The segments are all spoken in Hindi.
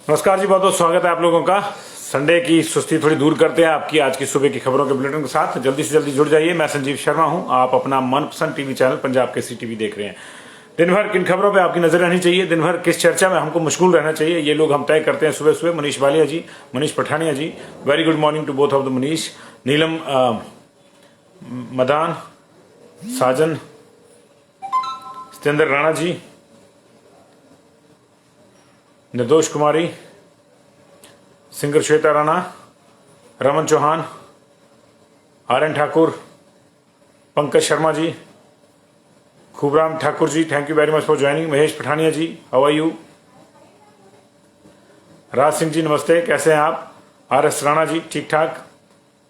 नमस्कार जी, बहुत बहुत स्वागत है आप लोगों का। संडे की सुस्ती थोड़ी दूर करते हैं आपकी आज की सुबह की खबरों के बुलेटिन के साथ। जल्दी से जल्दी जुड़ जाइए। मैं संजीव शर्मा हूं, आप अपना मनपसंद TV channel Punjab Kesari TV देख रहे हैं। दिन भर किन खबरों पे आपकी नजर रहनी चाहिए, दिन भर किस चर्चा में हमको मशगूल रहना चाहिए, ये लोग हम तय करते हैं सुबह सुबह। Manish Walia ji, Manish Pathania ji, very good morning to both of the Manish. Neelam Madan, Sajan, Satyendra Rana ji, Nirdosh Kumari, singer Shweta Rana, Raman Chauhan, Aryan Thakur, Pankaj Sharma ji, Khubram Thakur ji, thank you very much for joining. Mahesh Pathania ji, how are you. Raj Singh ji नमस्ते, कैसे हैं आप। आर एस राणा जी, ठीक ठाक।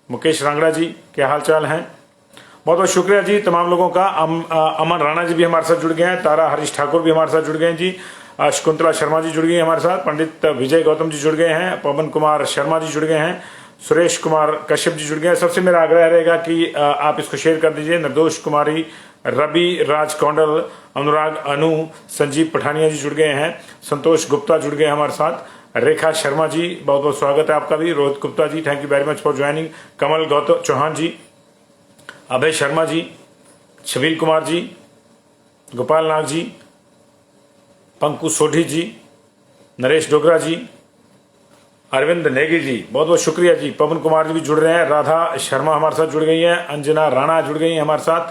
मुकेश रांगड़ा जी, क्या हाल चाल हैं। बहुत बहुत शुक्रिया जी तमाम लोगों का। अमन राणा जी भी हमारे साथ जुड़ गए हैं। तारा हरीश ठाकुर भी हमारे साथ जुड़ गए हैं जी। शकुंतला शर्मा जी जुड़ गई हैं हमारे साथ। पंडित विजय गौतम जी जुड़ गए हैं। पवन कुमार शर्मा जी जुड़ गए हैं। सुरेश कुमार कश्यप जी जुड़ गए हैं। सबसे मेरा आग्रह रहेगा कि आप इसको शेयर कर दीजिए। निर्दोष कुमारी, रवि राज कौंडल, अनुराग अनु, संजीव पठानिया जी जुड़ गए हैं। संतोष गुप्ता जुड़ गए हमारे साथ। रेखा शर्मा जी, बहुत बहुत स्वागत है आपका भी। Rohit Gupta ji, thank you very much for joining. Kamal Gautam Chauhan ji, Abhay Sharma ji, Chhabil Kumar ji, Gopal Nag ji, Panku Sodhi ji, Naresh Dogra ji, Arvind Negi ji, बहुत बहुत शुक्रिया जी। पवन कुमार जी भी जुड़ रहे हैं। राधा शर्मा हमारे साथ जुड़ गई हैं। अंजना राणा जुड़ गई हैं हमारे साथ।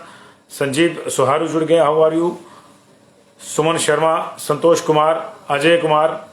संजीव सुहारू जुड़ गए, how are you. Suman Sharma, Santosh Kumar, Ajay Kumar,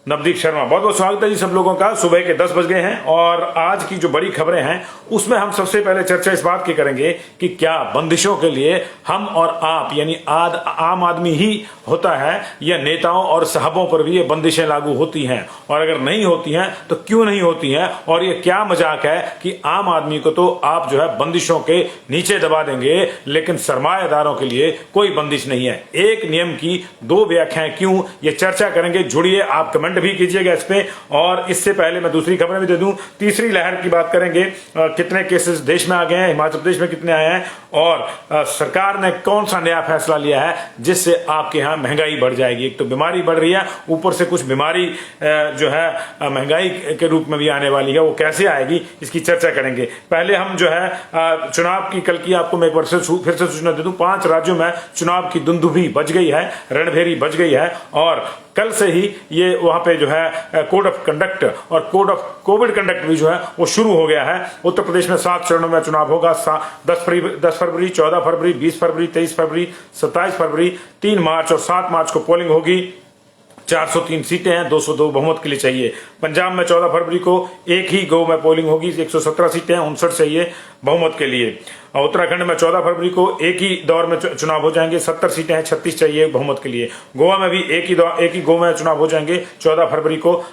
Navdeep Sharma, बहुत बहुत स्वागत है जी सब लोगों का। सुबह के 10 बज गए हैं और आज की जो बड़ी खबरें हैं उसमें हम सबसे पहले चर्चा इस बात की करेंगे कि क्या बंदिशों के लिए हम और आप यानी आम आदमी ही होता है या नेताओं और साहबों पर भी ये बंदिशें लागू होती हैं, और अगर नहीं होती हैं तो क्यों नहीं होती हैं, और ये क्या मजाक है कि आम आदमी को तो आप जो है बंदिशों के नीचे दबा देंगे लेकिन सरमायादारों के लिए कोई बंदिश नहीं है। एक नियम की दो व्याख्याएं क्यों, ये चर्चा करेंगे। जुड़िए, आप कमेंट भी कीजिएगा इस पे। और इससे पहले मैं दूसरी खबरें भी दे दूं। तीसरी लहर की बात करेंगे, कितने केसेस देश में आ गए हैं, हिमाचल प्रदेश में कितने आए हैं, और सरकार ने कौन सा नया फैसला लिया है जिससे आपके यहां महंगाई बढ़ जाएगी। एक तो बीमारी बढ़ रही है, ऊपर से कुछ बीमारी जो है महंगाई के रूप में भी आने वाली है, वो कैसे आएगी इसकी चर्चा करेंगे। पहले हम जो है चुनाव की कल की आपको मैं एक बार फिर से सूचना दे दूं। 5 राज्यों में चुनाव की दुंदुभी बज गई है, रणभेरी बज गई है, और कल से ही ये वहां पे जो है कोड ऑफ कंडक्ट और कोड ऑफ कोविड कंडक्ट भी जो है वो शुरू हो गया है। उत्तर प्रदेश में 7 चरणों में चुनाव होगा। 10 फरवरी, 14 फरवरी, 20 फरवरी, 23 फरवरी, 27 फरवरी, 3 मार्च और 7 मार्च को पोलिंग होगी। 403 सीटें हैं, 202 बहुमत के लिए चाहिए। पंजाब में 14 फरवरी को एक ही गो में पोलिंग होगी, 117 सीटें हैं, 59 चाहिए बहुमत के लिए। उत्तराखंड में 14 फरवरी को एक ही दौर में चुनाव हो जाएंगे, 70 सीटें हैं, 36 चाहिए बहुमत के लिए। गोवा में भी एक ही गो में चुनाव हो जाएंगे 14 फरवरी को,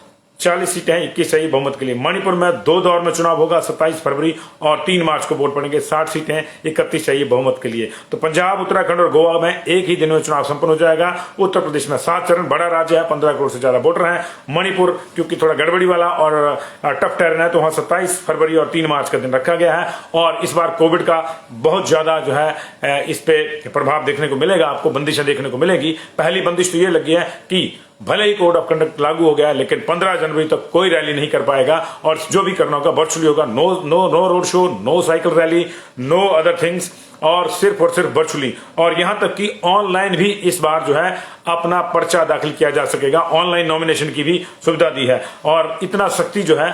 40 सीटें हैं, 21 चाहिए बहुमत के लिए। मणिपुर में 2 दौर में चुनाव होगा, 27 फरवरी और 3 मार्च को वोट पड़ेंगे, 60 सीटें हैं, 31 चाहिए बहुमत के लिए। तो पंजाब, उत्तराखंड और गोवा में एक ही दिन में चुनाव संपन्न हो जाएगा। उत्तर प्रदेश में 7 चरण, बड़ा राज्य है, 15 करोड़ से ज्यादा वोटर हैं। मणिपुर क्योंकि थोड़ा गड़बड़ी वाला और टफ टेरन है तो वहां 27 फरवरी और 3 मार्च का दिन रखा गया है। और इस बार कोविड का बहुत ज्यादा जो है इस पे प्रभाव देखने को मिलेगा, आपको बंदिशें देखने को मिलेगी। पहली बंदिश तो ये लगी है कि भले ही कोड ऑफ कंडक्ट लागू हो गया लेकिन 15 जनवरी तक कोई रैली नहीं कर पाएगा, और जो भी करना होगा वर्चुअली होगा। No road show, no cycle rally, no other things, और सिर्फ वर्चुअली। और यहां तक कि ऑनलाइन भी इस बार जो है अपना पर्चा दाखिल किया जा सकेगा। ऑनलाइन नॉमिनेशन की भी सुविधा दी है, और इतना सख्ती जो है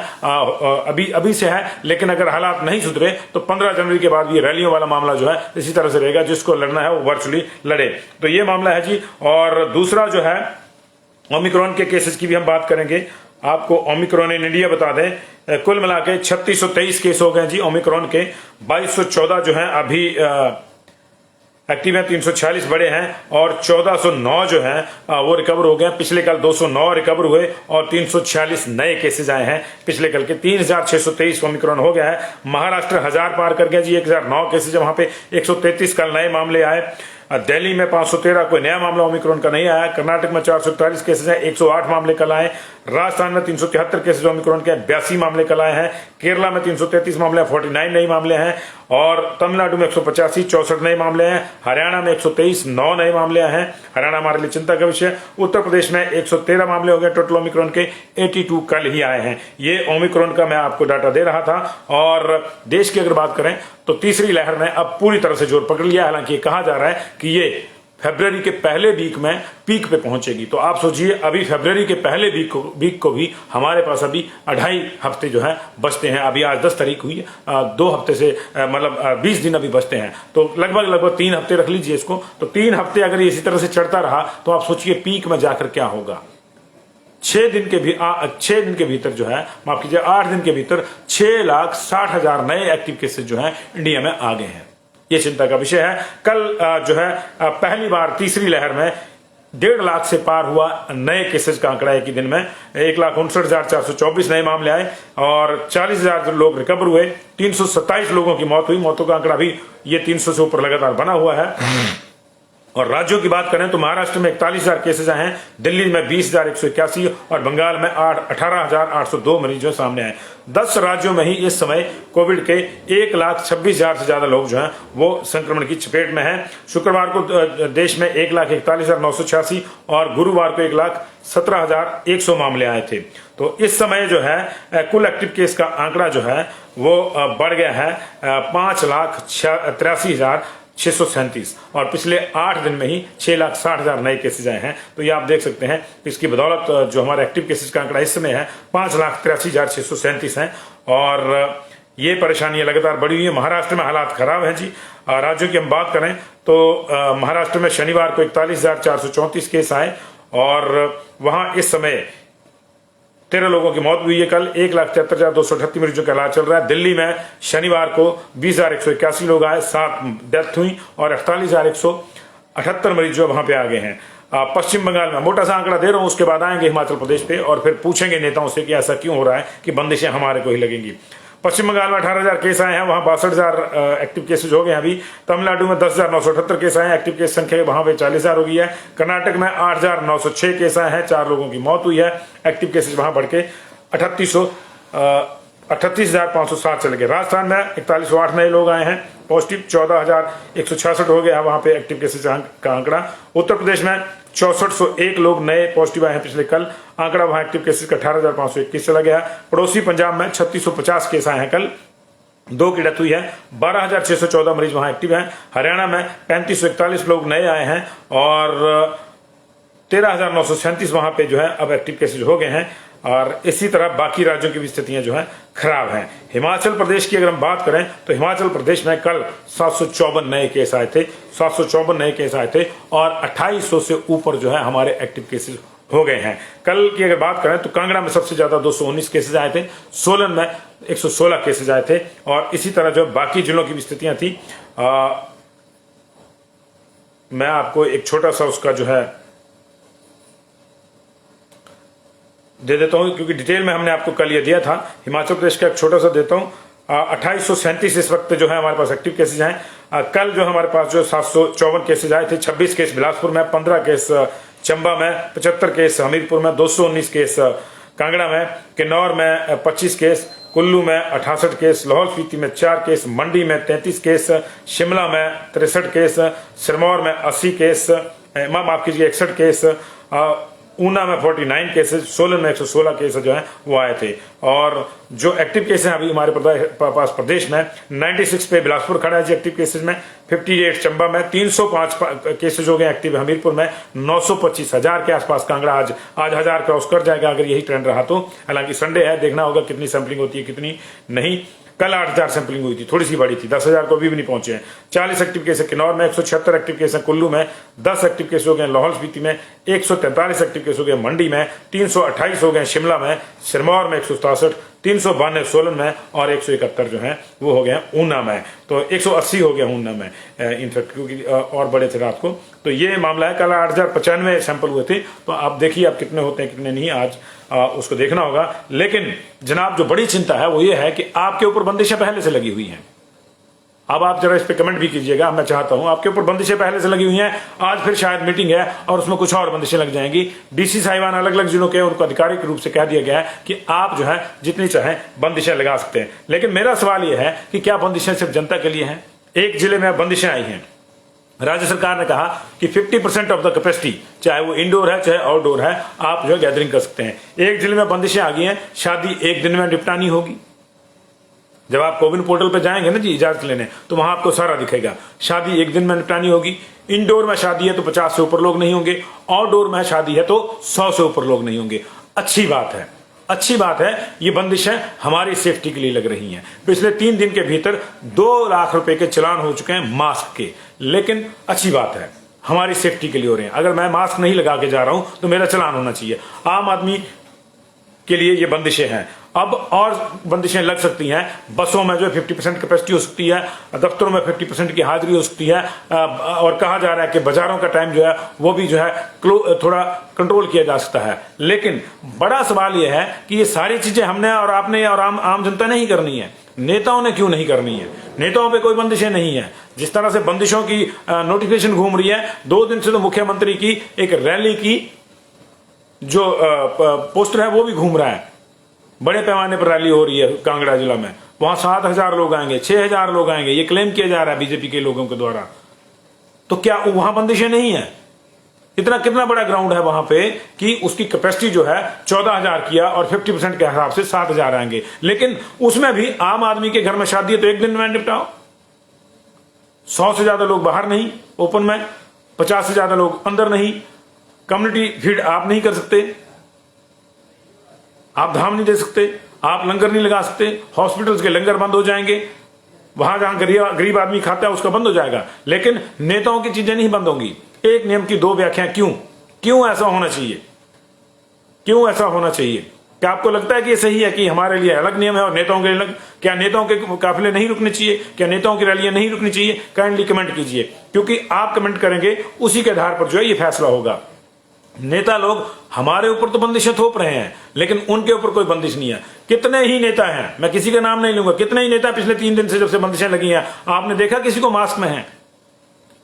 अभी से है। लेकिन अगर हालात नहीं सुधरे तो 15 जनवरी के बाद ये रैलियों वाला मामला जो है इसी तरह से रहेगा। जिसको लड़ना है वो वर्चुअली लड़े। तो ये मामला है जी। और दूसरा जो है ओमिक्रॉन के केसेस की भी हम बात करेंगे। आपको ओमिक्रॉन इन इंडिया बता दें, कुल मिला के 3623 केस हो गए जी ओमिक्रॉन के। 2214 जो है अभी एक्टिव हैं, 346 बड़े हैं, और 1409 जो हैं वो रिकवर हो गए। पिछले कल 209 रिकवर हुए और 346 नए केसेस आए हैं पिछले कल के। 3623 ओमिक्रॉन हो गया है। महाराष्ट्र 1000 पार कर गया जी, 1009 केसेज है वहां पे। 133 कल नए मामले आए। दिल्ली में 513 कोई नया मामला ओमिक्रॉन का नहीं आया। कर्नाटक में 441 केसेस हैं, 108 मामले कल आए। राजस्थान में 373 केसेज ओमिक्रॉन के 82 मामले कल आए हैं। केरला में 333 मामले, 49 नए मामले हैं। और तमिलनाडु में 185, 64 नए मामले हैं। हरियाणा में 123, 9 नए मामले हैं। हरियाणा हमारे लिए चिंता का विषय। उत्तर प्रदेश में 113 मामले हो गए टोटल ओमिक्रॉन के, 82 कल ही आए हैं। ये ओमिक्रॉन का मैं आपको डाटा दे रहा था। और देश की अगर बात करें तो तीसरी लहर ने अब पूरी तरह से जोर पकड़ लिया। हालांकि ये कहा जा रहा है कि ये फरवरी के पहले वीक में पीक पे पहुंचेगी। तो आप सोचिए, अभी फरवरी के पहले वीक को भी हमारे पास अभी 2.5 हफ्ते जो है बचते हैं। अभी आज 10 तारीख हुई है, 2 हफ्ते से मतलब 20 दिन अभी बचते हैं। तो लगभग 3 हफ्ते रख लीजिए इसको। तो 3 हफ्ते अगर इसी तरह से चढ़ता रहा तो आप सोचिए पीक में जाकर क्या होगा। 6 दिन के भीतर जो है, माफ कीजिए 8 दिन के भीतर 6,60,000 नए एक्टिव केसेज जो है इंडिया में आ गए हैं। ये चिंता का विषय है। कल जो है पहली बार तीसरी लहर में 1.5 लाख से पार हुआ नए केसेज का आंकड़ा एक ही दिन में। 1,59,424 नए मामले आए और 40,000 लोग रिकवर हुए। 327 लोगों की मौत हुई। मौतों का आंकड़ा भी ये 300 से ऊपर लगातार बना हुआ है। और राज्यों की बात करें तो महाराष्ट्र में 41,000 केसेज आए हैं, दिल्ली में 20,181 और बंगाल में 18,802 मरीज जो सामने आए। 10 राज्यों में ही इस समय कोविड के 1,26,000 से ज्यादा लोग जो हैं वो संक्रमण की चपेट में हैं। शुक्रवार को देश में 1,41,986 और गुरुवार को 1,17,100 मामले आए थे। तो इस समय जो है कुल एक्टिव केस का आंकड़ा जो है वो बढ़ गया है 5,83,637 और पिछले 8 दिन में ही 6,60,000 नए केसेज आए हैं। तो ये आप देख सकते हैं इसकी बदौलत जो हमारे एक्टिव केसेज का आंकड़ा इस समय है 5,83,637 है। और ये परेशानियां लगातार बढ़ी हुई है। महाराष्ट्र में हालात खराब हैं जी। राज्यों की हम बात करें तो महाराष्ट्र में शनिवार को 41,434 केस आए और वहां इस समय 13 लोगों की मौत हुई है। कल 1,73,238 मरीजों का इलाज चल रहा है। दिल्ली में शनिवार को 20,181 लोग आए, 7 डेथ हुई और 48,178 मरीज जो वहां पे आ गए हैं। पश्चिम बंगाल में मोटा सा आंकड़ा दे रहा हूं, उसके बाद आएंगे हिमाचल प्रदेश पे और फिर पूछेंगे नेताओं से कि ऐसा क्यों हो रहा है कि बंदिशें हमारे को ही लगेंगी। पश्चिम बंगाल में 18,000 केस आए हैं, वहां 62,000 एक्टिव केसेज हो गए हैं। अभी तमिलनाडु में 10,978 केस आए हैं, एक्टिव केस संख्या वहां पे 40,000 हो गई है। कर्नाटक में 8,906 केस आए हैं, 4 लोगों की मौत हुई है। एक्टिव केसेज वहां बढ़ के 38,560 चले गए। राजस्थान में 4108 नए लोग आए हैं पॉजिटिव, 14,166 हो गया वहां पे एक्टिव केसेज का आंकड़ा। उत्तर प्रदेश में 6401 लोग नए पॉजिटिव आए हैं पिछले कल, आंकड़ा वहां एक्टिव केसेज का 18,521 चला गया। पड़ोसी पंजाब में 3650 केस आए हैं कल, 2 की डेथ हुई है। 12,614 मरीज वहां एक्टिव हैं। हरियाणा में 3541 लोग नए आए हैं और 13,937 वहां पे जो है अब एक्टिव केसेज हो गए हैं। और इसी तरह बाकी राज्यों की भी स्थितियां जो है खराब हैं। हिमाचल प्रदेश की अगर हम बात करें तो हिमाचल प्रदेश में कल 754 नए केस आए थे, 754 नए केस आए थे और 2800 से ऊपर जो है हमारे एक्टिव केसेज हो गए हैं। कल की अगर बात करें तो कांगड़ा में सबसे ज्यादा 219 केसेज आए थे, सोलन में 116 केसेज आए थे और इसी तरह जो बाकी जिलों की भी स्थितियां थी। मैं आपको एक छोटा सा उसका जो है दे देता हूं क्योंकि डिटेल में हमने आपको कल ये दिया था। हिमाचल प्रदेश का एक छोटा सा देता हूं। 2837 इस वक्त जो है हमारे पास एक्टिव केसेज हैं। कल जो हमारे पास जो 754 केसेज आए थे, 26 केस बिलासपुर में, 15 केस चंबा में, 75 केस हमीरपुर में, 219 केस कांगड़ा में, किन्नौर में 25 केस, कुल्लू में 68 केस, लाहौल स्पीति में 4 केस, मंडी में 33 केस, शिमला में 63 केस, सिरमौर में 80 केस, माफ कीजिए 61 केस, ऊना में 49 केसेज, सोलन में 116 केस जो है वो आए थे। और जो एक्टिव केसेज हैं अभी हमारे पास प्रदेश में 96 पे बिलासपुर खड़ा है जी एक्टिव केसेज में, 58 चंबा में, 305 केसेज हो गए एक्टिव हमीरपुर में, 925 हजार के आसपास कांगड़ा आज 1000 क्रॉस कर जाएगा अगर यही ट्रेंड रहा तो। हालांकि संडे है, देखना होगा कितनी सैंपलिंग होती है कितनी नहीं। कल 8,000 सैंपलिंग हुई थी, थोड़ी सी बड़ी थी, 10,000 को अभी भी नहीं पहुंचे हैं। 40 एक्टिव केस है किन्नौर में, 176 एक्टिव केस है कुल्लू में, 10 एक्टिव केस हो गए लाहौल स्पीति में, 143 एक्टिव केस हो गए मंडी में, 328 हो गए शिमला में, सिरमौर में 167, 392 सोलन में और 171 जो है वो हो गए ऊना में। तो 180 हो गया ऊना में इनफैक्ट, क्योंकि और बड़े थे रात को। तो ये मामला है। कल 8,095 सैंपल हुए थे, तो आप देखिए आप कितने होते हैं कितने नहीं, आज उसको देखना होगा। लेकिन जनाब जो बड़ी चिंता है वो ये है कि आपके ऊपर बंदिशें पहले से लगी हुई हैं। अब आप जरा इस पे कमेंट भी कीजिएगा, मैं चाहता हूं। आपके ऊपर बंदिशें पहले से लगी हुई हैं, आज फिर शायद मीटिंग है और उसमें कुछ और बंदिशें लग जाएंगी। डीसी साहिबान अलग अलग जिलों के, उनको आधिकारिक रूप से कह दिया गया है कि आप जो है जितनी चाहें बंदिशें लगा सकते हैं। लेकिन मेरा सवाल यह है कि क्या बंदिशें सिर्फ जनता के लिए हैं? एक जिले में बंदिशें आई हैं, राज्य सरकार ने कहा कि 50% ऑफ द कैपेसिटी, चाहे वो इंडोर है चाहे आउटडोर है, आप जो है गैदरिंग कर सकते हैं। एक जिले में बंदिशें आ गई हैं, शादी एक दिन में निपटानी होगी। जब आप कोविन पोर्टल पर जाएंगे ना जी इजाजत लेने, तो वहां आपको सारा दिखेगा। शादी एक दिन में निपटानी होगी। इंडोर में शादी है तो 50 से ऊपर लोग नहीं होंगे, आउटडोर में शादी है तो 100 से ऊपर लोग नहीं होंगे। अच्छी बात है, अच्छी बात है। ये बंदिशें हमारी सेफ्टी के लिए लग रही हैं। पिछले 3 दिन के भीतर 2 लाख रुपए के चलान हो चुके हैं मास्क के, लेकिन अच्छी बात है, हमारी सेफ्टी के लिए हो रहे हैं। अगर मैं मास्क नहीं लगा के जा रहा हूं तो मेरा चलान होना चाहिए। आम आदमी के लिए ये बंदिशें हैं। अब और बंदिशें लग सकती हैं। बसों में जो 50% कैपेसिटी हो सकती है, दफ्तरों में 50% की हाजिरी हो सकती है, और कहा जा रहा है कि बाजारों का टाइम जो है वो भी जो है थोड़ा कंट्रोल किया जा सकता है। लेकिन बड़ा सवाल यह है कि ये सारी चीजें हमने और आपने और आम जनता ने ही करनी है, नेताओं ने क्यों नहीं करनी है? नेताओं पे कोई बंदिशें नहीं है। जिस तरह से बंदिशों की नोटिफिकेशन घूम रही है, 2 दिन से तो मुख्यमंत्री की एक रैली की जो पोस्टर है वो भी घूम रहा है। बड़े पैमाने पर रैली हो रही है कांगड़ा जिला में, वहां 7,000 लोग आएंगे, 6,000 लोग आएंगे, ये क्लेम किया जा रहा है बीजेपी के लोगों के द्वारा। तो क्या वहां बंदिशें नहीं है? कितना बड़ा ग्राउंड है वहां पे कि उसकी कैपेसिटी जो है 14,000 किया और 50% के हिसाब से 7,000 आएंगे। लेकिन उसमें भी आम आदमी के घर में शादी है तो एक दिन में निपटाओ। 100 से ज्यादा लोग बाहर नहीं ओपन में, 50 से ज्यादा लोग अंदर नहीं। कम्युनिटी फीड आप नहीं कर सकते, आप धाम नहीं दे सकते, आप लंगर नहीं लगा सकते, हॉस्पिटल्स के लंगर बंद हो जाएंगे, वहां जहां गरीब आदमी खाता है उसका बंद हो जाएगा। लेकिन नेताओं की चीजें नहीं बंद होंगी। एक नियम की 2 व्याख्याएं। क्यों ऐसा होना चाहिए? क्यों ऐसा होना चाहिए? क्या आपको लगता है कि ये सही है कि हमारे लिए अलग नियम है और नेताओं के लिए अलग? क्या नेताओं के काफिले नहीं रुकने चाहिए? क्या नेताओं की रैलियां नहीं रुकनी चाहिए? काइंडली कमेंट कीजिए, क्योंकि आप कमेंट करेंगे उसी के आधार पर जो है ये फैसला होगा। नेता लोग हमारे ऊपर तो बंदिशें थोप रहे हैं, लेकिन उनके ऊपर कोई बंदिश नहीं है। कितने ही नेता हैं, मैं किसी का नाम नहीं लूंगा, कितने ही नेता पिछले 3 दिन से जब से बंदिशें लगी हैं, आपने देखा किसी को मास्क में है?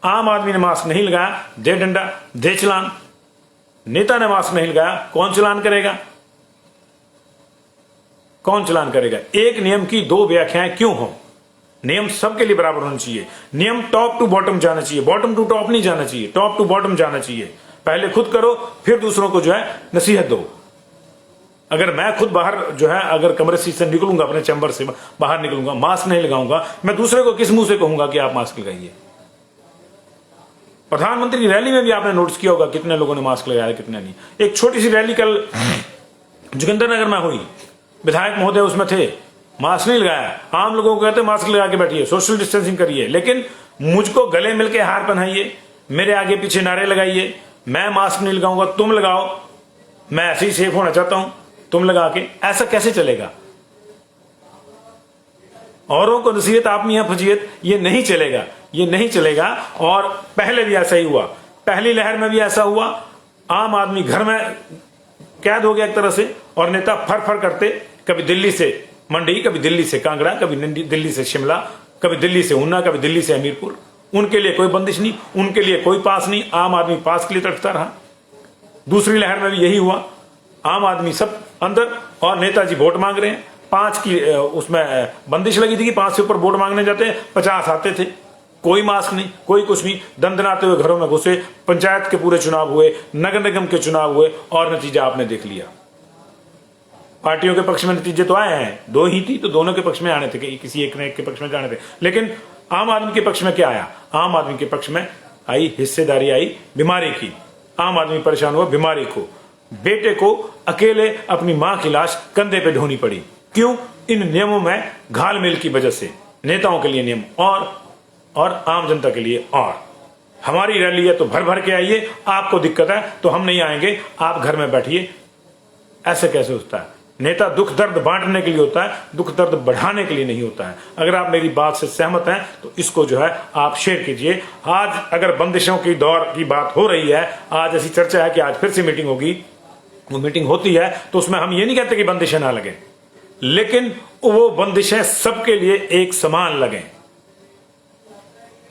आम आदमी ने मास्क नहीं लगाया, दे डंडा दे चलान। नेता ने मास्क नहीं लगाया, कौन चलान करेगा? कौन चलान करेगा? एक नियम की 2 व्याख्याएं क्यों हो? नियम सबके लिए बराबर होना चाहिए। नियम टॉप टू बॉटम जाना चाहिए, बॉटम टू टॉप नहीं जाना चाहिए, टॉप टू बॉटम जाना चाहिए। पहले खुद करो, फिर दूसरों को जो है नसीहत दो। अगर मैं खुद बाहर जो है अगर कमरे से निकलूंगा, अपने चैम्बर से बाहर निकलूंगा, मास्क नहीं लगाऊंगा, मैं दूसरे को किस मुंह से कहूंगा कि आप मास्क लगाइए? प्रधानमंत्री की रैली में भी आपने नोटिस किया होगा कितने लोगों ने मास्क लगाया, कितने नहीं। एक छोटी सी रैली कल जोगिंदरनगर में हुई, विधायक महोदय उसमें थे, मास्क नहीं लगाया। आम लोगों को कहते मास्क लगा के बैठिए, सोशल डिस्टेंसिंग करिए, लेकिन मुझको गले मिलके हार पहनाइए, मेरे आगे पीछे नारे लगाइए, मैं मास्क नहीं लगाऊंगा तुम लगाओ, मैं ऐसे ही सेफ होना चाहता हूं तुम लगा के। ऐसा कैसे चलेगा? औरों को नसीहत आप में फजीयत, ये नहीं चलेगा, ये नहीं चलेगा। और पहले भी ऐसा ही हुआ, पहली लहर में भी ऐसा हुआ। आम आदमी घर में कैद हो गया एक तरह से, और नेता फर फर करते, कभी दिल्ली से मंडी, कभी दिल्ली से कांगड़ा, कभी दिल्ली से शिमला, कभी दिल्ली से ऊना, कभी दिल्ली से हमीरपुर। उनके लिए कोई बंदिश नहीं, उनके लिए कोई पास नहीं। आम आदमी पास के लिए तड़पता रहा। दूसरी लहर में भी यही हुआ, आम आदमी सब अंदर और नेताजी वोट मांग रहे हैं। 5 की उसमें बंदिश लगी थी कि 5 से ऊपर वोट मांगने जाते हैं, 50 आते थे, कोई मास्क नहीं, कोई कुछ नहीं, दंदनाते हुए घरों में घुसे। पंचायत के पूरे चुनाव हुए, नगर निगम के चुनाव हुए, और नतीजा आपने देख लिया। पार्टियों के पक्ष में नतीजे तो आए हैं, 2 ही थी तो दोनों के पक्ष में आने थे, किसी एक ने एक के पक्ष में जाने थे। लेकिन आम आदमी के पक्ष में क्या आया? आम आदमी के पक्ष में आई हिस्सेदारी, आई बीमारी की। आम आदमी परेशान हुआ बीमारी को। बेटे को अकेले अपनी मां की लाश कंधे पे ढोनी पड़ी। क्यों? इन नियमों में घालमेल की वजह से। नेताओं के लिए नियम और आम जनता के लिए और। हमारी रैली है तो भर भर के आइए, आपको दिक्कत है तो हम नहीं आएंगे, आप घर में बैठिए। ऐसे कैसे होता है? नेता दुख दर्द बांटने के लिए होता है, दुख दर्द बढ़ाने के लिए नहीं होता है। अगर आप मेरी बात से सहमत हैं तो इसको जो है आप शेयर कीजिए। आज अगर बंदिशों की दौर की बात हो रही है, आज ऐसी चर्चा है कि आज फिर से मीटिंग होगी, वो मीटिंग होती है तो उसमें हम ये नहीं कहते कि बंदिशें ना लगे, लेकिन वो बंदिशें सबके लिए एक समान लगें।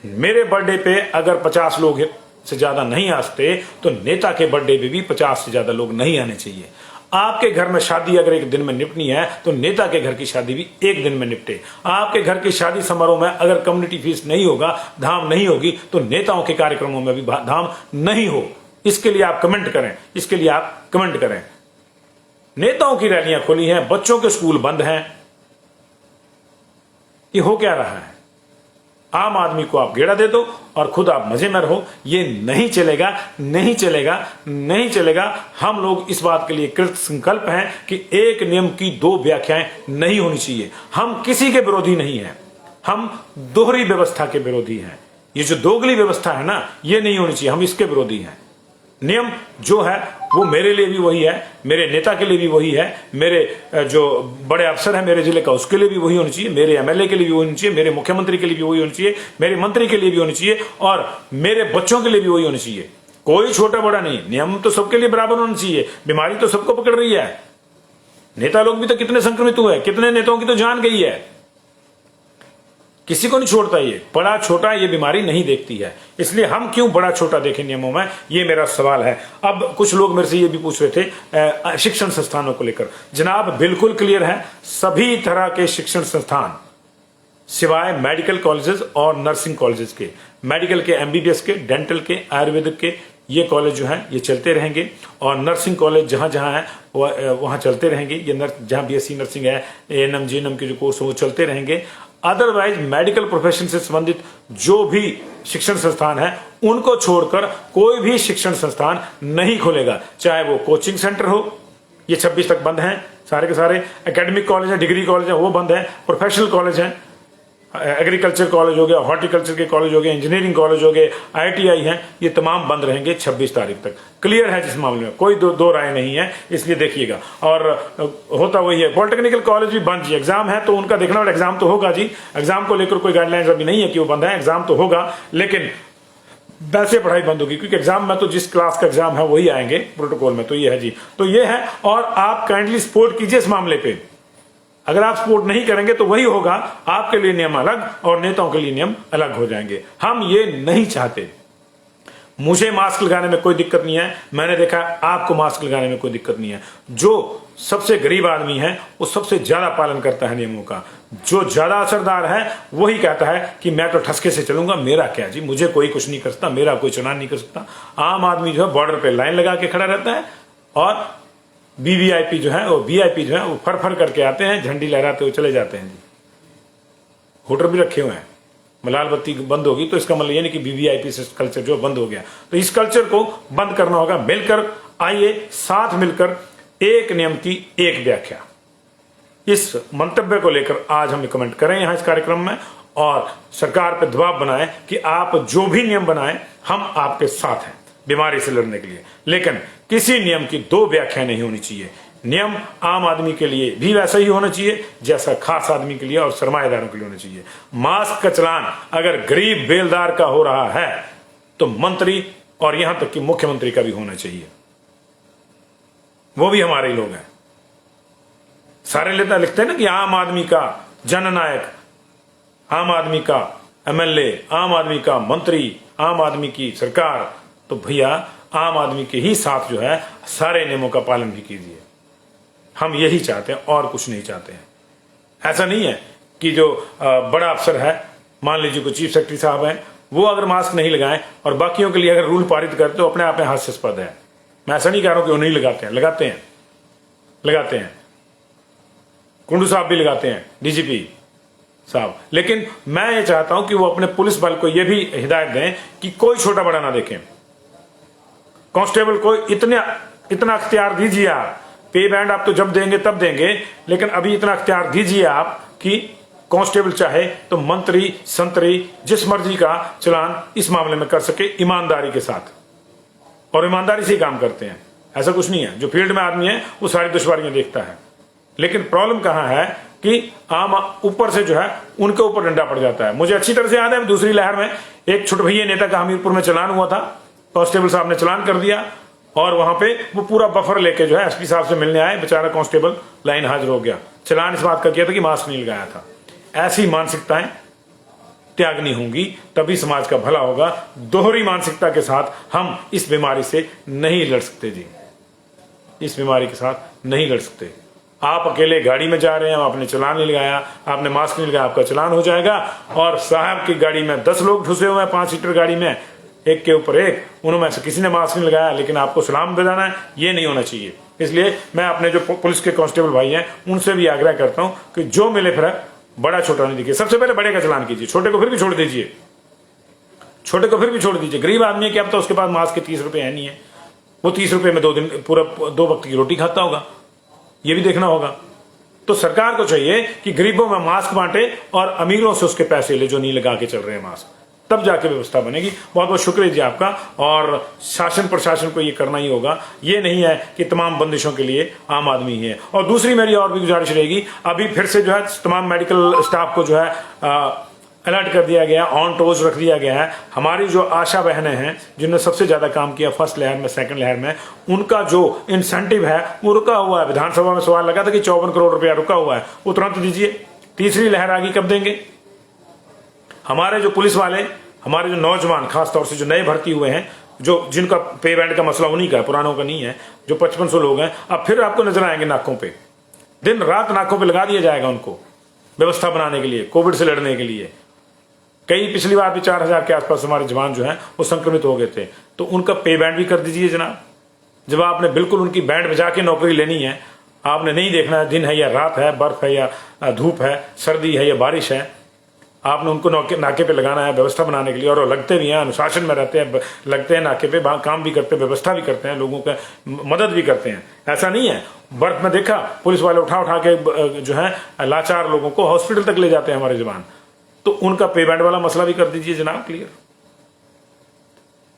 मेरे बर्थडे पे अगर 50 लोग से ज्यादा नहीं आते तो नेता के बर्थडे पे भी 50 से ज्यादा लोग नहीं आने चाहिए। आपके घर में शादी अगर एक दिन में निपटनी है तो नेता के घर की शादी भी एक दिन में निपटे। आपके घर की शादी समारोह में अगर कम्युनिटी फीस नहीं होगा, धाम नहीं होगी, तो नेताओं के कार्यक्रमों में भी धाम नहीं हो। इसके लिए आप कमेंट करें, इसके लिए आप कमेंट करें। नेताओं की रैलियां खुली हैं, बच्चों के स्कूल बंद हैं, ये हो क्या रहा है? आम आदमी को आप गेड़ा दे दो और खुद आप मजे में रहो। ये नहीं चलेगा, नहीं चलेगा, नहीं चलेगा। हम लोग इस बात के लिए कृत संकल्प हैं कि एक नियम की दो व्याख्याएं नहीं होनी चाहिए। हम किसी के विरोधी नहीं हैं, हम दोहरी व्यवस्था के विरोधी हैं। ये जो दोगली व्यवस्था है ना, ये नहीं होनी चाहिए, हम इसके विरोधी हैं। नियम जो है वो मेरे लिए भी वही है, मेरे नेता के लिए भी वही है, मेरे जो बड़े अफसर है मेरे जिले का उसके लिए भी वही होनी चाहिए, मेरे एमएलए के लिए भी होनी चाहिए, मेरे मुख्यमंत्री के लिए भी वही होनी चाहिए, मेरे मंत्री के लिए भी होनी चाहिए और मेरे बच्चों के लिए भी वही होनी चाहिए। कोई छोटा बड़ा नहीं, नियम तो सबके लिए बराबर होना चाहिए। बीमारी तो सबको पकड़ रही है, नेता लोग भी तो कितने संक्रमित हुए, कितने नेताओं की तो जान गई है। किसी को नहीं छोड़ता, ये बड़ा छोटा ये बीमारी नहीं देखती है। इसलिए हम क्यों बड़ा छोटा देखें नियमों में, ये मेरा सवाल है। अब कुछ लोग मेरे से ये भी पूछ रहे थे शिक्षण संस्थानों को लेकर। जनाब बिल्कुल क्लियर है, सभी तरह के शिक्षण संस्थान सिवाय मेडिकल कॉलेजेस और नर्सिंग कॉलेजेस के, मेडिकल के एमबीबीएस के, डेंटल के, आयुर्वेदिक के, ये कॉलेज जो हैं ये चलते रहेंगे। और नर्सिंग कॉलेज जहां जहां है वहां चलते रहेंगे। ये जहां बीएससी नर्सिंग है, एएनएम जीएनएम के जो कोर्स है वो चलते रहेंगे। अदरवाइज मेडिकल प्रोफेशन से संबंधित जो भी शिक्षण संस्थान है उनको छोड़कर कोई भी शिक्षण संस्थान नहीं खुलेगा, चाहे वो कोचिंग सेंटर हो, ये 26 तक बंद हैं सारे के सारे। एकेडमिक कॉलेज है, डिग्री कॉलेज है, वो बंद है। प्रोफेशनल कॉलेज है, एग्रीकल्चर कॉलेज हो गया, हॉर्टिकल्चर के कॉलेज हो गए, इंजीनियरिंग कॉलेज हो गए, आईटीआई हैं, ये तमाम बंद रहेंगे 26 तारीख तक। क्लियर है जिस मामले में, कोई दो राय नहीं है, इसलिए देखिएगा। और होता वही है, पॉलिटेक्निकल कॉलेज भी बंद जी, एग्जाम है तो उनका देखना, और एग्जाम तो होगा जी, एग्जाम को लेकर कोई गाइडलाइंस अभी नहीं है कि वो बंद है, एग्जाम तो होगा, लेकिन वैसे पढ़ाई बंद होगी क्योंकि एग्जाम में तो जिस क्लास का एग्जाम है वही आएंगे प्रोटोकॉल में। तो ये है जी, तो ये है। और आप काइंडली सपोर्ट कीजिए इस मामले पे। अगर आप सपोर्ट नहीं करेंगे तो वही होगा, आपके लिए नियम अलग और नेताओं के लिए नियम अलग हो जाएंगे। हम ये नहीं चाहते। मुझे मास्क लगाने में कोई दिक्कत नहीं है, मैंने देखा आपको मास्क लगाने में कोई दिक्कत नहीं है। जो सबसे गरीब आदमी है वो सबसे ज्यादा पालन करता है नियमों का। जो ज्यादा असरदार है वही कहता है कि मैं तो ठसके से चलूंगा, मेरा क्या जी, मुझे कोई कुछ नहीं कर सकता, मेरा कोई चुनाव नहीं कर सकता। आम आदमी जो है बॉर्डर पे लाइन लगा के खड़ा रहता है और वीवीआईपी जो है वो वीआईपी जो है वो फर फर करके आते हैं, झंडी लहराते हुए चले जाते हैं जी। होटल भी रखे हुए हैं, लाल बत्ती बंद होगी तो इसका मतलब ये नहीं कि वीवीआईपी से कल्चर जो बंद हो गया। तो इस कल्चर को बंद करना होगा। मिलकर आइए, साथ मिलकर एक नियम की एक व्याख्या, इस मंतव्य को लेकर आज हम कमेंट करें यहां इस कार्यक्रम में और सरकार पर दबाव बनाएं कि आप जो भी नियम बनाएं हम आपके साथ हैं बीमारी से लड़ने के लिए। लेकिन किसी नियम की दो व्याख्या नहीं होनी चाहिए। नियम आम आदमी के लिए भी वैसा ही होना चाहिए जैसा खास आदमी के लिए और सरमाएदारों के लिए होना चाहिए। मास्क का चलान अगर गरीब बेलदार का हो रहा है तो मंत्री और यहां तक कि मुख्यमंत्री का भी होना चाहिए, वो भी हमारे ही लोग हैं। सारे नेता लिखते हैं ना कि आम आदमी का जननायक, आम आदमी का एमएलए, आम आदमी का मंत्री, आम आदमी की सरकार। तो भैया आम आदमी के ही साथ जो है सारे नियमों का पालन भी कीजिए। हम यही चाहते हैं और कुछ नहीं चाहते हैं। ऐसा नहीं है कि जो बड़ा अफसर है, मान लीजिए कोई चीफ सेक्रेटरी साहब हैं, वो अगर मास्क नहीं लगाएं और बाकियों के लिए अगर रूल पारित करते तो अपने आप में हास्यास्पद है। मैं ऐसा नहीं कह रहा हूं कि वो नहीं लगाते हैं, लगाते हैं, लगाते हैं। कुंडू साहब भी लगाते हैं, डीजीपी साहब। लेकिन मैं ये चाहता हूं कि वो अपने पुलिस बल को यह भी हिदायत दें कि कोई छोटा बड़ा ना देखें। कांस्टेबल को इतना अख्तियार दीजिए आप, पे बैंड आप तो जब देंगे तब देंगे, लेकिन अभी इतना अख्तियार दीजिए आप कि कांस्टेबल चाहे तो मंत्री संतरी जिस मर्जी का चलान इस मामले में कर सके ईमानदारी के साथ, और ईमानदारी से ही काम करते हैं। ऐसा कुछ नहीं है, जो फील्ड में आदमी है वो सारी दुश्वारियां देखता है। लेकिन प्रॉब्लम कहां है कि आम ऊपर से जो है उनके ऊपर डंडा पड़ जाता है। मुझे अच्छी तरह से याद है दूसरी लहर में एक छोटे भैया नेता का हमीरपुर में चलान हुआ था, कांस्टेबल साहब ने चलान कर दिया और वहां पे वो पूरा बफर लेके जो है एसपी साहब से मिलने आए, बेचारा कांस्टेबल लाइन हाजिर हो गया। चलान इस बात का किया था कि मास्क नहीं लगाया था। ऐसी मानसिकताएं त्यागनी होंगी, तभी समाज का भला होगा। दोहरी मानसिकता के साथ हम इस बीमारी से नहीं लड़ सकते जी, इस बीमारी के साथ नहीं लड़ सकते। आप अकेले गाड़ी में जा रहे हैं, आपने चालान नहीं लगाया, आपने मास्क नहीं लगाया, आपका चालान हो जाएगा। और साहब की गाड़ी में 10 लोग घुसे हुए हैं, 5 सीटर गाड़ी में, एक के ऊपर एक, उनमें से किसी ने मास्क नहीं लगाया, लेकिन आपको सलाम बजाना है, ये नहीं होना चाहिए। इसलिए मैं अपने जो पुलिस के कांस्टेबल भाई हैं उनसे भी आग्रह करता हूं कि जो मिले फिर बड़ा छोटा नहीं देखिए, सबसे पहले बड़े का चालान कीजिए, छोटे को फिर भी छोड़ दीजिए, छोटे को फिर भी छोड़ दीजिए। गरीब आदमी है कि अब तो उसके पास मास्क के 30 रुपए है नहीं है, वो 30 रुपए में 2 दिन पूरा 2 वक्त की रोटी खाता होगा, ये भी देखना होगा। तो सरकार को चाहिए कि गरीबों में मास्क बांटे और अमीरों से उसके पैसे ले जो नहीं लगा के चल रहे हैं मास्क, तब जाके व्यवस्था बनेगी। बहुत बहुत शुक्रिया जी आपका। और शासन प्रशासन को ये करना ही होगा, ये नहीं है कि तमाम बंदिशों के लिए आम आदमी ही है। और दूसरी मेरी और भी गुजारिश रहेगी, अभी फिर से जो है तमाम मेडिकल स्टाफ को जो है अलर्ट कर दिया गया, ऑन टोज रख दिया गया है। हमारी जो आशा बहनें हैं जिन्होंने सबसे ज्यादा काम किया फर्स्ट लहर में, सेकंड लहर में, उनका जो इंसेंटिव है वो रुका हुआ है। विधानसभा में सवाल लगा था कि 54 करोड़ रुपया रुका हुआ है, वो तुरंत दीजिए। तीसरी लहर आगे कब देंगे? हमारे जो पुलिस वाले, हमारे जो नौजवान, खासतौर से जो नए भर्ती हुए हैं, जो जिनका पे बैंड का मसला उन्हीं का है, पुरानों का नहीं है, जो 5500 लोग हैं, अब फिर आपको नजर आएंगे नाकों पे, दिन रात नाकों पे लगा दिया जाएगा उनको व्यवस्था बनाने के लिए, कोविड से लड़ने के लिए। कई पिछली बार भी 4000 के आसपास हमारे जवान जो हैं वो संक्रमित हो गए थे, तो उनका पे बैंड भी कर दीजिए जनाब। जब आपने बिल्कुल उनकी बैंड बजा के नौकरी लेनी है, आपने नहीं देखना है दिन है या रात है, बर्फ है या धूप है, सर्दी है या बारिश है, आपने उनको नाके पे लगाना है व्यवस्था बनाने के लिए। और वो लगते भी हैं, अनुशासन में रहते हैं, लगते हैं नाके पे, काम भी करते हैं, व्यवस्था भी करते हैं, लोगों का मदद भी करते हैं। ऐसा नहीं है, बर्फ में देखा पुलिस वाले उठा उठा के जो है लाचार लोगों को हॉस्पिटल तक ले जाते हैं हमारे जवान। तो उनका पे बैंड वाला मसला भी कर दीजिए जनाब क्लियर।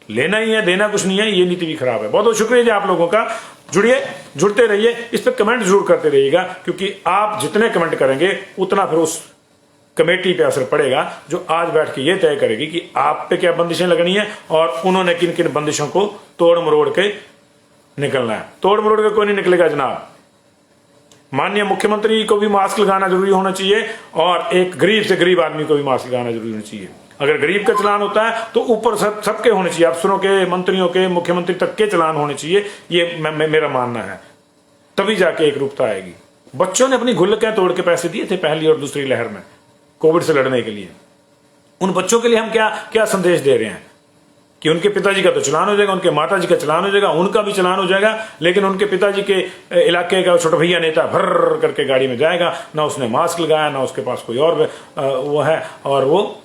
लेना ही है, देना कुछ नहीं है, ये नीति भी खराब है। बहुत बहुत शुक्रिया जी आप लोगों का। जुड़ते रहिए, इस पर कमेंट जरूर करते रहिएगा, क्योंकि आप जितने कमेंट करेंगे उतना फिर उस कमेटी पे असर पड़ेगा, जो आज बैठ के ये तय करेगी कि आप पे क्या बंदिशें लगनी है और उन्होंने किन किन बंदिशों को तोड़ मरोड़ के निकलना है। तोड़ मरोड़ के कोई नहीं निकलेगा जनाब। माननीय मुख्यमंत्री को भी मास्क लगाना जरूरी होना चाहिए और एक गरीब से गरीब आदमी को भी मास्क लगाना जरूरी होना चाहिए। अगर गरीब का चलान होता है तो ऊपर सबके होने चाहिए, अफसरों के, मंत्रियों के, मुख्यमंत्री तक के चलान होने चाहिए, ये मेरा मानना है। तभी जाके एक रूपता आएगी। बच्चों ने अपनी गुल्लकें तोड़ के पैसे दिए थे पहली और दूसरी लहर में कोविड से लड़ने के लिए। उन बच्चों के लिए हम क्या संदेश दे रहे हैं कि उनके पिताजी का तो चलान हो जाएगा, उनके माताजी का चलान हो जाएगा, उनका भी चलान हो जाएगा, लेकिन उनके पिताजी के इलाके का छोटा भैया नेता भर करके गाड़ी में जाएगा, ना उसने मास्क लगाया, ना उसके पास कोई और वो है, और वो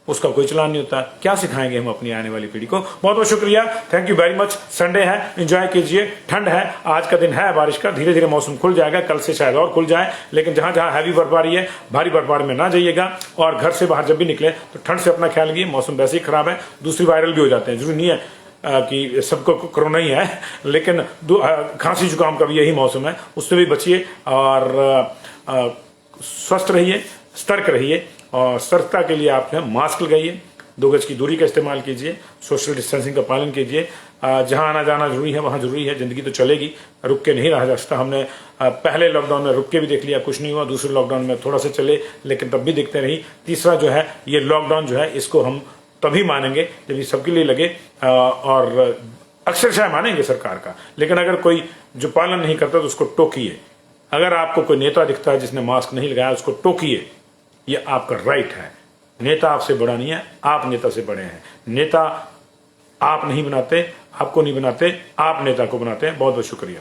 उसका कोई चलान नहीं होता। क्या सिखाएंगे हम अपनी आने वाली पीढ़ी को? बहुत बहुत शुक्रिया, thank you very much. Sunday है, एंजॉय कीजिए, ठंड है, आज का दिन है बारिश का, धीरे धीरे मौसम खुल जाएगा, कल से शायद और खुल जाए, लेकिन जहां जहां हैवी बर्फबारी है, भारी बर्फबारी में ना जाइएगा। और घर से बाहर जब भी निकले तो ठंड से अपना ख्याल रखिए, मौसम वैसे ही खराब है, दूसरी वायरल भी हो जाते हैं, जरूरी नहीं है कि सबको कोरोना ही है, लेकिन खांसी जुकाम का भी यही मौसम है, उससे भी बचिए और स्वस्थ रहिए, सतर्क रहिए। और सतर्कता के लिए आप मास्क लगाइए, 2 गज की दूरी का इस्तेमाल कीजिए, सोशल डिस्टेंसिंग का पालन कीजिए। जहां आना जाना जरूरी है वहां जरूरी है, जिंदगी तो चलेगी, रुक के नहीं रहा जा सकता। हमने पहले लॉकडाउन में रुक के भी देख लिया, कुछ नहीं हुआ, दूसरे लॉकडाउन में थोड़ा सा चले लेकिन तब भी दिखते नहीं। तीसरा जो है ये लॉकडाउन जो है, इसको हम तभी मानेंगे जब ये सबके लिए लगे, और अक्षरशः मानेंगे सरकार का। लेकिन अगर कोई जो पालन नहीं करता तो उसको टोकिए। अगर आपको कोई नेता दिखता है जिसने मास्क नहीं लगाया, उसको टोकिए, ये आपका राइट है। नेता आपसे बड़ा नहीं है, आप नेता से बड़े हैं। नेता आप नहीं बनाते, आपको नहीं बनाते, आप नेता को बनाते हैं। बहुत बहुत शुक्रिया।